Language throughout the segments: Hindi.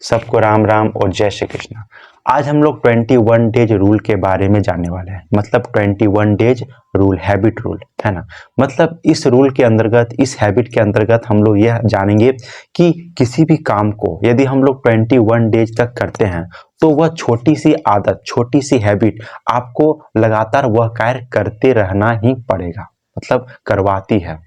सबको राम राम और जय श्री कृष्ण। आज हम लोग 21 डेज रूल के बारे में जानने वाले हैं। मतलब 21 डेज रूल, हैबिट रूल, है ना। मतलब इस रूल के अंतर्गत, इस हैबिट के अंतर्गत हम लोग यह जानेंगे कि किसी भी काम को यदि हम लोग 21 डेज तक करते हैं तो वह छोटी सी आदत, छोटी सी हैबिट आपको लगातार वह कार्य करते रहना ही पड़ेगा, मतलब करवाती है।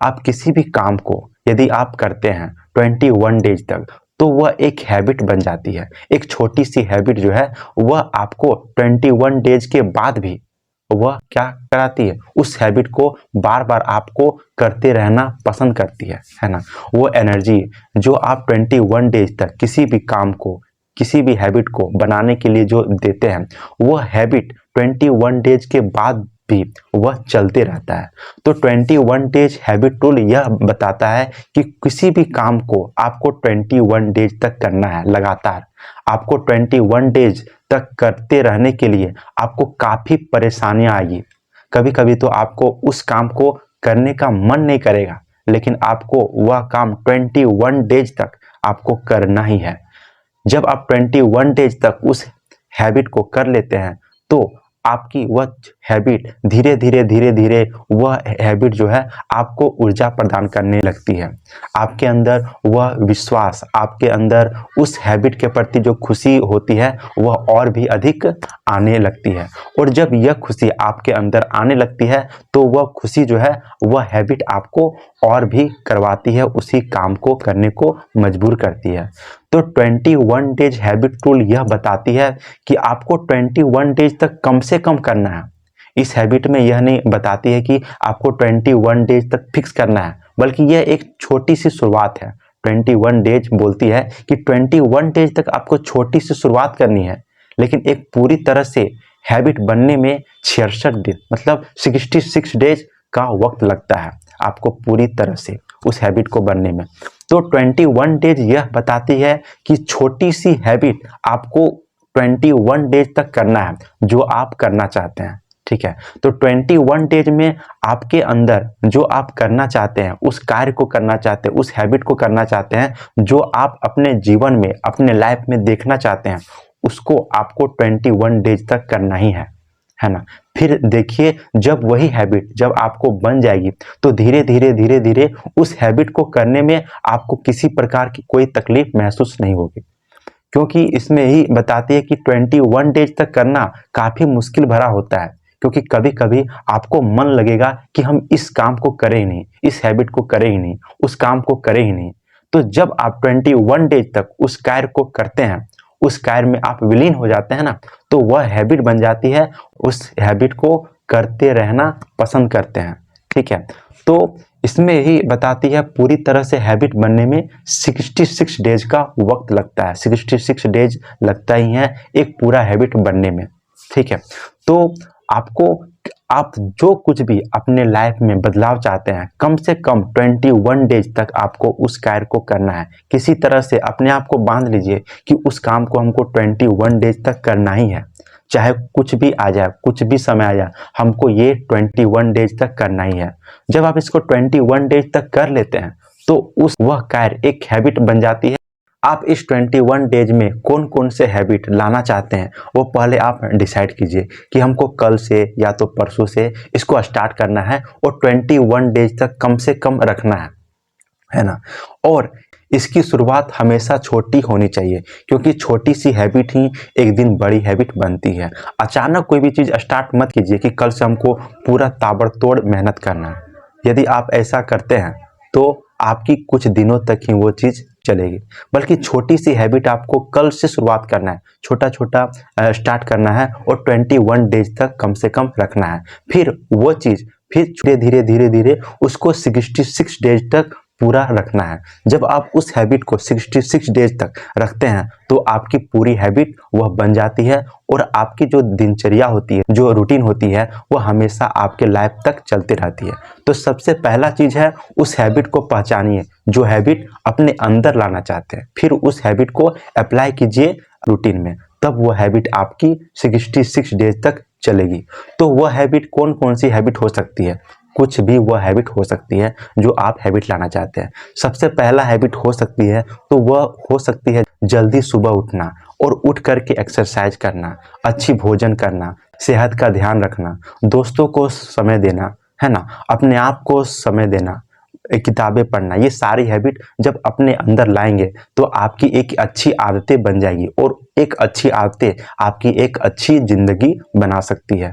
आप किसी भी काम को यदि आप करते हैं 21 डेज तक तो वह एक हैबिट बन जाती है। एक छोटी सी हैबिट जो है वह आपको 21 डेज के बाद भी वह क्या कराती है, उस हैबिट को बार बार आपको करते रहना पसंद करती है ना। वो एनर्जी जो आप 21 डेज तक किसी भी काम को, किसी भी हैबिट को बनाने के लिए जो देते हैं, वह हैबिट 21 डेज के बाद भी वह चलते रहता है। तो 21 डेज हैबिट रूल यह बताता है कि किसी भी काम को आपको 21 डेज तक करना है लगातार। आपको 21 डेज तक करते रहने के लिए आपको काफ़ी परेशानियां आएगी। कभी कभी तो आपको उस काम को करने का मन नहीं करेगा, लेकिन आपको वह काम 21 डेज तक आपको करना ही है। जब आप 21 डेज तक उस हैबिट को कर लेते हैं तो आपकी वह हैबिट धीरे धीरे वह हैबिट जो है आपको ऊर्जा प्रदान करने लगती है। आपके अंदर वह विश्वास, आपके अंदर उस हैबिट के प्रति जो खुशी होती है वह और भी अधिक आने लगती है। और जब यह खुशी आपके अंदर आने लगती है तो वह खुशी जो है वह हैबिट आपको और भी करवाती है, उसी काम को करने को मजबूर करती है। तो 21 डेज हैबिट रूल यह बताती है कि आपको 21 डेज तक कम से कम करना है। इस हैबिट में यह नहीं बताती है कि आपको 21 डेज तक फिक्स करना है, बल्कि यह एक छोटी सी शुरुआत है। 21 डेज बोलती है कि 21 डेज तक आपको छोटी सी शुरुआत करनी है, लेकिन एक पूरी तरह से हैबिट बनने में 66 दिन, मतलब 66 डेज का वक्त लगता है आपको पूरी तरह से उस हैबिट को बनने में। तो 21 डेज यह बताती है कि छोटी सी हैबिट आपको 21 डेज तक करना है जो आप करना चाहते हैं, ठीक है। तो 21 डेज में आपके अंदर जो आप करना चाहते हैं, उस कार्य को करना चाहते हैं, उस हैबिट को करना चाहते हैं, जो आप अपने जीवन में, अपने लाइफ में देखना चाहते हैं, उसको आपको 21 डेज तक करना ही है ना। फिर देखिए, जब वही हैबिट जब आपको बन जाएगी तो धीरे धीरे उस हैबिट को करने में आपको किसी प्रकार की कोई तकलीफ महसूस नहीं होगी, क्योंकि इसमें ही बताती है कि 21 डेज तक करना काफ़ी मुश्किल भरा होता है। क्योंकि कभी कभी आपको मन लगेगा कि हम इस काम को करें ही नहीं, इस हैबिट को करें ही नहीं, उस काम को करें ही नहीं। तो जब आप 21 डेज तक उस कार्य को करते हैं, उस कार्य में आप विलीन हो जाते हैं ना, तो वह हैबिट बन जाती है। उस हैबिट को करते रहना पसंद करते हैं, ठीक है। तो इसमें ही बताती है पूरी तरह से हैबिट बनने में 66 डेज का वक्त लगता है। 66 डेज लगता ही है एक पूरा हैबिट बनने में, ठीक है। तो आपको, आप जो कुछ भी अपने लाइफ में बदलाव चाहते हैं, कम से कम 21 डेज तक आपको उस कार्य को करना है। किसी तरह से अपने आप को बांध लीजिए कि उस काम को हमको 21 डेज तक करना ही है। चाहे कुछ भी आ जाए, कुछ भी समय आ जाए, हमको ये 21 डेज तक करना ही है। जब आप इसको 21 डेज तक कर लेते हैं तो वह कार्य एक हैबिट बन जाती है। आप इस 21 डेज में कौन कौन से हैबिट लाना चाहते हैं वो पहले आप डिसाइड कीजिए कि हमको कल से या तो परसों से इसको स्टार्ट करना है और 21 डेज तक कम से कम रखना है ना। और इसकी शुरुआत हमेशा छोटी होनी चाहिए, क्योंकि छोटी सी हैबिट ही एक दिन बड़ी हैबिट बनती है। अचानक कोई भी चीज़ स्टार्ट मत कीजिए कि कल से हमको पूरा ताबड़तोड़ मेहनत करना है। यदि आप ऐसा करते हैं तो आपकी कुछ दिनों तक ही वो चीज़ चलेगी, बल्कि छोटी सी हैबिट आपको कल से शुरुआत करना है, छोटा छोटा स्टार्ट करना है और 21 डेज तक कम से कम रखना है। फिर वो चीज़ फिर धीरे उसको 66 डेज तक पूरा रखना है। जब आप उस हैबिट को 66 डेज तक रखते हैं तो आपकी पूरी हैबिट वह बन जाती है और आपकी जो दिनचर्या होती है, जो रूटीन होती है, वह हमेशा आपके लाइफ तक चलती रहती है। तो सबसे पहला चीज़ है, उस हैबिट को पहचानिए जो हैबिट अपने अंदर लाना चाहते हैं। फिर उस हैबिट को अप्लाई कीजिए रूटीन में, तब वो हैबिट आपकी 66 डेज तक चलेगी। तो वह हैबिट कौन कौन सी हैबिट हो सकती है, कुछ भी वह हैबिट हो सकती है जो आप हैबिट लाना चाहते हैं। सबसे पहला हैबिट हो सकती है तो वह हो सकती है जल्दी सुबह उठना और उठ करके एक्सरसाइज करना, अच्छी भोजन करना, सेहत का ध्यान रखना, दोस्तों को समय देना, है ना, अपने आप को समय देना, किताबें पढ़ना। ये सारी हैबिट जब अपने अंदर लाएंगे तो आपकी एक अच्छी आदतें बन जाएगी और एक अच्छी आदतें आपकी एक अच्छी जिंदगी बना सकती है।